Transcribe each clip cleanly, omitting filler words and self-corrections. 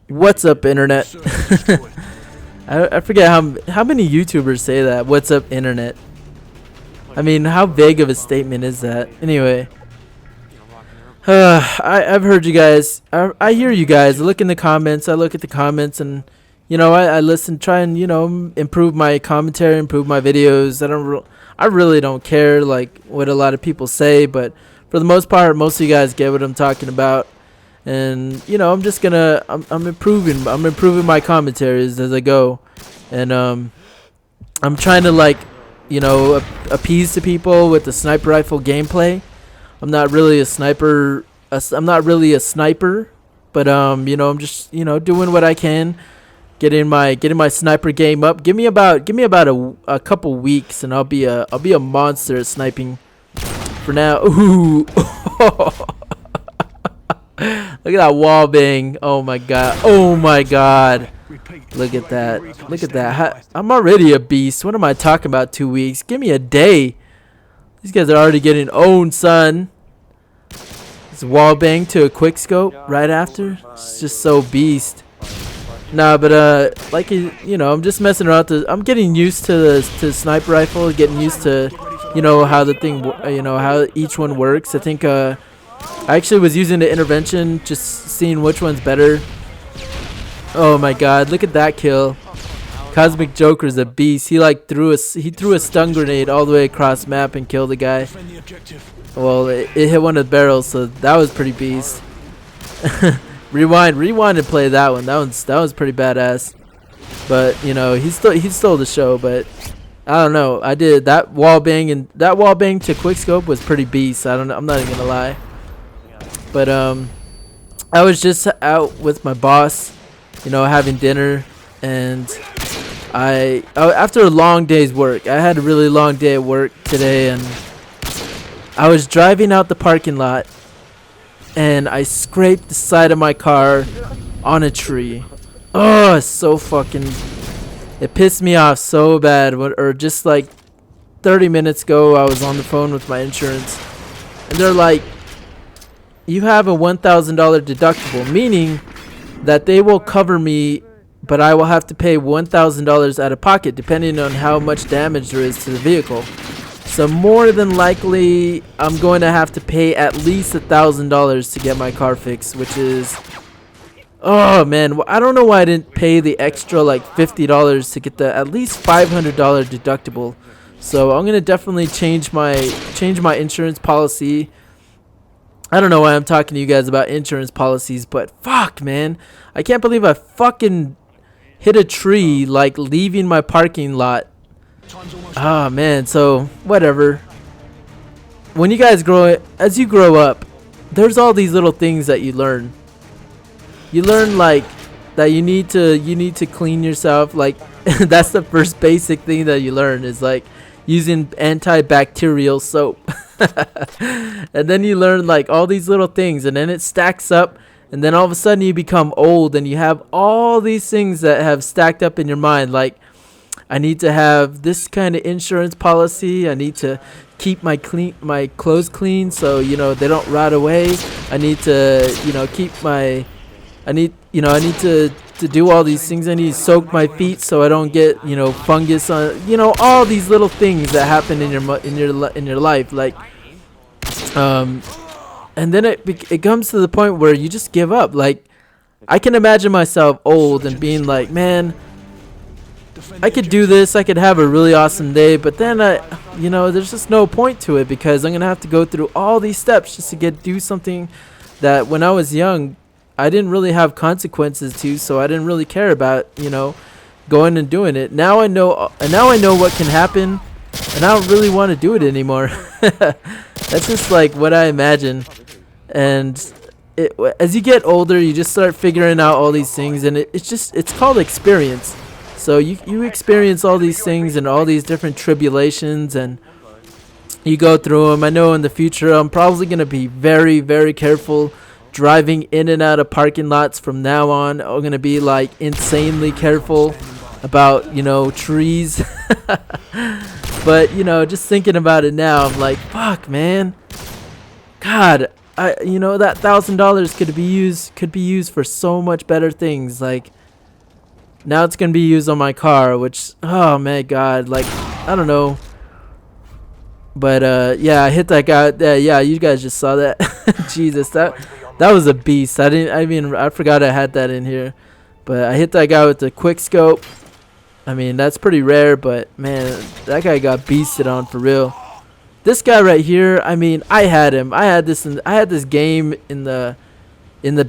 What's up, internet? I forget how many YouTubers say that. What's up, internet? I mean, how vague of a statement is that? Anyway, I've heard you guys. I hear you guys. I look in the comments. I look at the comments, and I listen, try and improve my commentary, improve my videos. I really don't care like what a lot of people say, but for the most part, most of you guys get what I'm talking about. And I'm just gonna I'm improving my commentaries as I go, and I'm trying to appease the people with the sniper rifle gameplay. I'm not really a sniper. I'm not really a sniper, but I'm just doing what I can, getting my sniper game up. Give me about a couple weeks, and I'll be a monster at sniping. For now, ooh. Look at that wall bang. Oh my god. Oh my god. Look at that. Look at that. I'm already a beast. What am I talking about? 2 weeks? Give me a day. These guys are already getting owned, son. It's wall bang to a quick scope right after. It's just so beast. Nah, but I'm just messing around. I'm getting used to the sniper rifle. Getting used to how the thing how each one works. I think I actually was using the intervention, just seeing which one's better. Oh my god, look at that kill. Cosmic Joker's a beast. He threw a stun grenade all the way across map and killed the guy. Well, it hit one of the barrels, so that was pretty beast. rewind and play that one. That was pretty badass. But he stole the show. But I don't know. I did that wall bang, and that wall bang to quick scope was pretty beast. I don't know. I'm not even gonna lie. But I was just out with my boss, having dinner, and after a long day's work, I had a really long day at work today, and I was driving out the parking lot, and I scraped the side of my car on a tree. Oh, it's so fucking, it pissed me off so bad. Or just like 30 minutes ago, I was on the phone with my insurance, and they're like, you have a $1,000 deductible, meaning that they will cover me, but I will have to pay $1,000 out of pocket depending on how much damage there is to the vehicle. So more than likely, I'm going to have to pay at least $1,000 to get my car fixed, which is, oh man, I don't know why I didn't pay the extra like $50 to get the at least $500 deductible. So I'm gonna definitely change my insurance policy. I don't know why I'm talking to you guys about insurance policies, but fuck, man. I can't believe I fucking hit a tree, like, leaving my parking lot. Ah, man, so, whatever. When you guys as you grow up, there's all these little things that you learn. You learn, like, that you need to clean yourself. Like, that's the first basic thing that you learn is, like, using antibacterial soap. And then you learn like all these little things, and then it stacks up, and then all of a sudden you become old and you have all these things that have stacked up in your mind, like, I need to have this kind of insurance policy, I need to keep my clothes clean so they don't rot away, I need to keep my I need to do all these things. I need to soak my feet so I don't get fungus on all these little things that happen in your life, like and then it comes to the point where you just give up. Like, I can imagine myself old and being like, man, I could do this, I could have a really awesome day, but then there's just no point to it because I'm gonna have to go through all these steps just to do something that when I was young I didn't really have consequences to, so I didn't really care about, going and doing it. Now I know what can happen, and I don't really want to do it anymore. That's just like what I imagine. And as you get older, you just start figuring out all these things, and it's called experience. So you experience all these things and all these different tribulations, and you go through them. I know in the future I'm probably going to be very, very careful driving in and out of parking lots from now on. I'm going to be like insanely careful about, trees. But, just thinking about it now, I'm like, fuck, man. God, you know, that $1,000 could be used for so much better things. Like, now it's gonna be used on my car, which, oh my god, like, I don't know. But yeah, I hit that guy. Yeah, you guys just saw that. Jesus, that was a beast. I forgot I had that in here. But I hit that guy with the quick scope. I mean, that's pretty rare, but man, that guy got beasted on for real. This guy right here, I mean, I had him. I had this game in the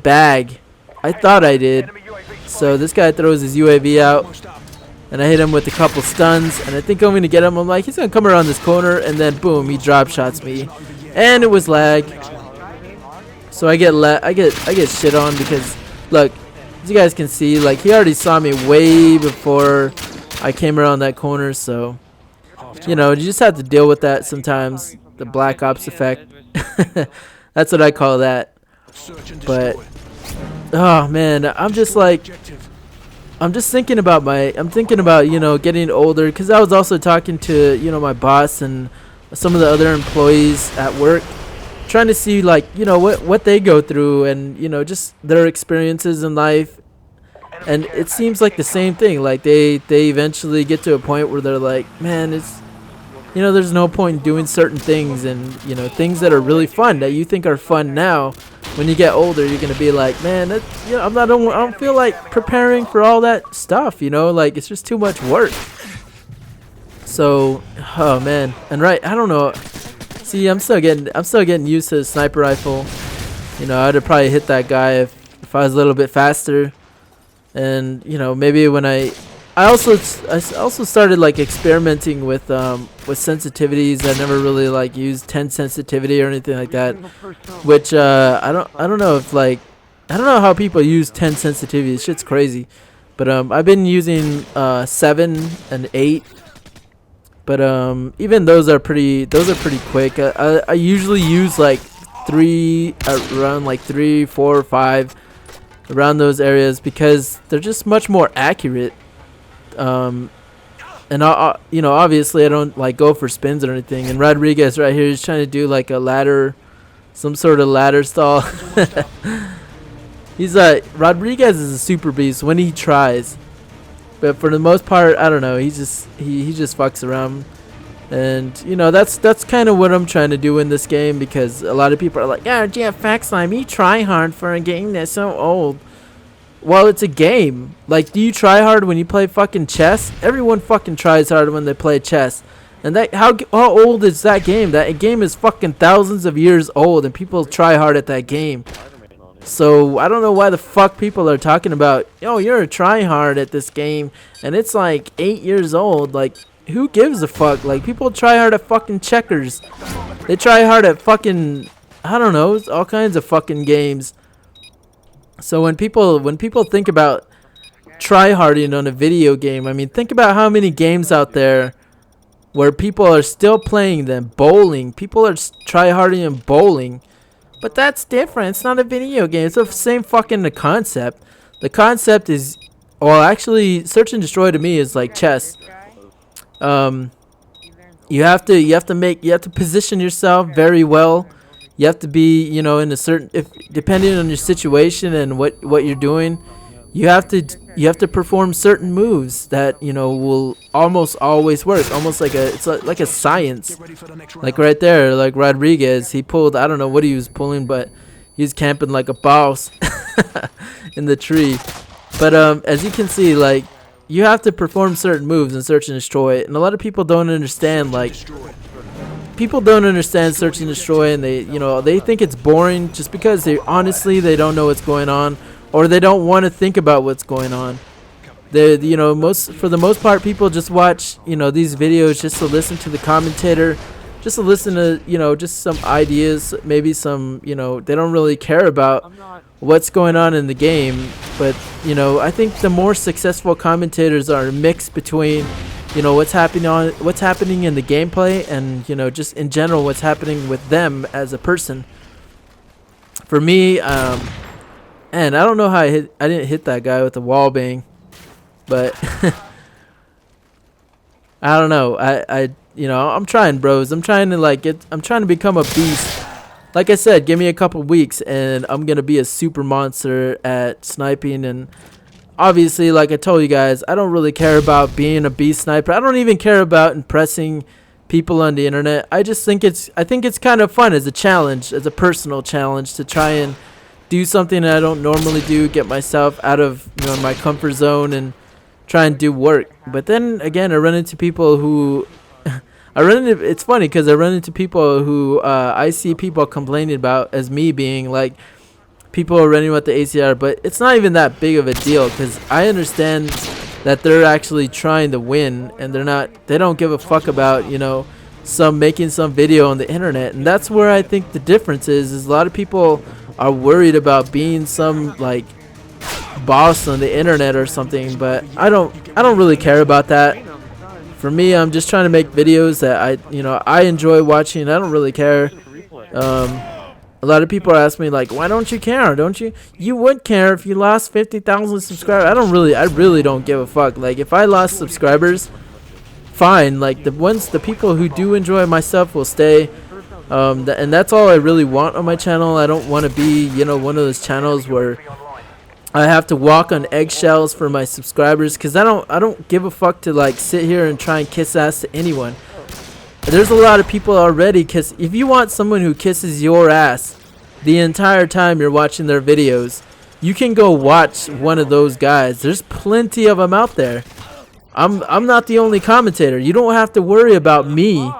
bag. I thought I did. So this guy throws his UAV out, and I hit him with a couple stuns, and I think I'm gonna get him. I'm like, he's gonna come around this corner, and then boom, he drop shots me, and it was lag. So I get shit on because, look, as you guys can see, like, he already saw me way before I came around that corner. So, you know, you just have to deal with that sometimes. The Black Ops effect. That's what I call that. But oh man, I'm thinking about, you know, getting older, because I was also talking to, you know, my boss and some of the other employees at work, trying to see, like, you know, what they go through, and, you know, just their experiences in life. And it seems like the same thing. Like, they eventually get to a point where they're like, man, it's, you know, there's no point in doing certain things, and, you know, things that are really fun that you think are fun now, when you get older, you're gonna be like, man, that, you know, I don't feel like preparing for all that stuff, you know, like, it's just too much work. So, oh man, and right, I don't know. See, I'm still getting used to the sniper rifle. You know, I'd have probably hit that guy if I was a little bit faster. And, you know, maybe when I also started, like, experimenting with sensitivities. I never really, like, used 10 sensitivity or anything like that, which I don't know if, like, I don't know how people use 10 sensitivity. This shit's crazy. But I've been using 7 and 8. But even those are pretty quick. I usually use like 3, around like 3, 4, or 5, around those areas, because they're just much more accurate. And you know, obviously I don't like go for spins or anything. And Rodriguez right here is trying to do like a ladder, some sort of ladder stall. Rodriguez is a super beast when he tries. But for the most part, I don't know. He just fucks around, and you know, that's kind of what I'm trying to do in this game, because a lot of people are like, "Yeah, GFXLab, you try hard for a game that's so old." Well, it's a game. Like, do you try hard when you play fucking chess? Everyone fucking tries hard when they play chess. And that how old is that game? That game is fucking thousands of years old, and people try hard at that game. So I don't know why the fuck people are talking about, yo, you're a tryhard at this game, and it's like 8 years old. Like, who gives a fuck? Like, people try hard at fucking checkers. They try hard at fucking, I don't know, all kinds of fucking games. So when people think about tryharding on a video game, I mean, think about how many games out there where people are still playing them. Bowling, people are tryharding in bowling. But that's different. It's not a video game. It's the same fucking concept. The concept is, well, actually, search and destroy to me is like chess. You have to position yourself very well. You have to be, you know, in a certain, depending on your situation and what you're doing, you have to perform certain moves that, you know, will almost always work. Almost like it's like a science. Like right there, like Rodriguez, he pulled, I don't know what he was pulling, but he was camping like a boss in the tree. But as you can see, like, you have to perform certain moves in search and destroy, and a lot of people don't understand. Like, people don't understand search and destroy, and they think it's boring just because they don't know what's going on, or they don't want to think about what's going on. For the most part, people just watch, you know, these videos just to listen to the commentator, just to listen to, you know, just some ideas, maybe some, you know, they don't really care about what's going on in the game. But, you know, I think the more successful commentators are a mix between, you know, what's happening in the gameplay, and, you know, just in general what's happening with them as a person. For me, and I don't know how I didn't hit that guy with the wall bang, but I don't know. You know, I'm trying, bros. I'm trying to become a beast. like I said, give me a couple weeks and I'm gonna be a super monster at sniping. And obviously, like I told you guys, I don't really care about being a beast sniper. I don't even care about impressing people on the internet. I think it's kind of fun as a challenge, as a personal challenge, to try and do something that I don't normally do, get myself out of my comfort zone and try and do work. But then again, I run into people who it's funny because I run into people who I see people complaining about as me being like, people are running with the ACR, but it's not even that big of a deal because I understand that they're actually trying to win and they don't give a fuck about making some video on the internet. And that's where I think the difference is a lot of people are worried about being some like boss on the internet or something, but I don't really care about that. For me, I'm just trying to make videos that I enjoy watching. I don't really care. A lot of people are asking me like, why don't you care? Don't you? You would care if you lost 50,000 subscribers. I really don't give a fuck. Like, if I lost subscribers, fine. Like, the people who do enjoy my stuff will stay. And that's all I really want on my channel. I don't want to be, one of those channels where I have to walk on eggshells for my subscribers, because I don't give a fuck to like sit here and try and kiss ass to anyone. There's a lot of people already if you want someone who kisses your ass the entire time you're watching their videos, you can go watch one of those guys. There's plenty of them out there. I'm not the only commentator. You don't have to worry about me.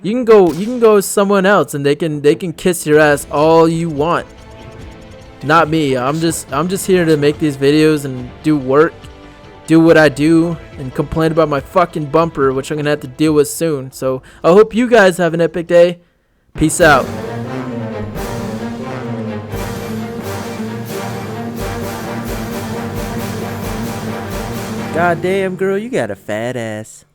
You can go someone else and they can kiss your ass all you want. Not me. I'm just here to make these videos and do work, do what I do, and complain about my fucking bumper, which I'm gonna have to deal with soon. So I hope you guys have an epic day. Peace out. God damn, girl, you got a fat ass.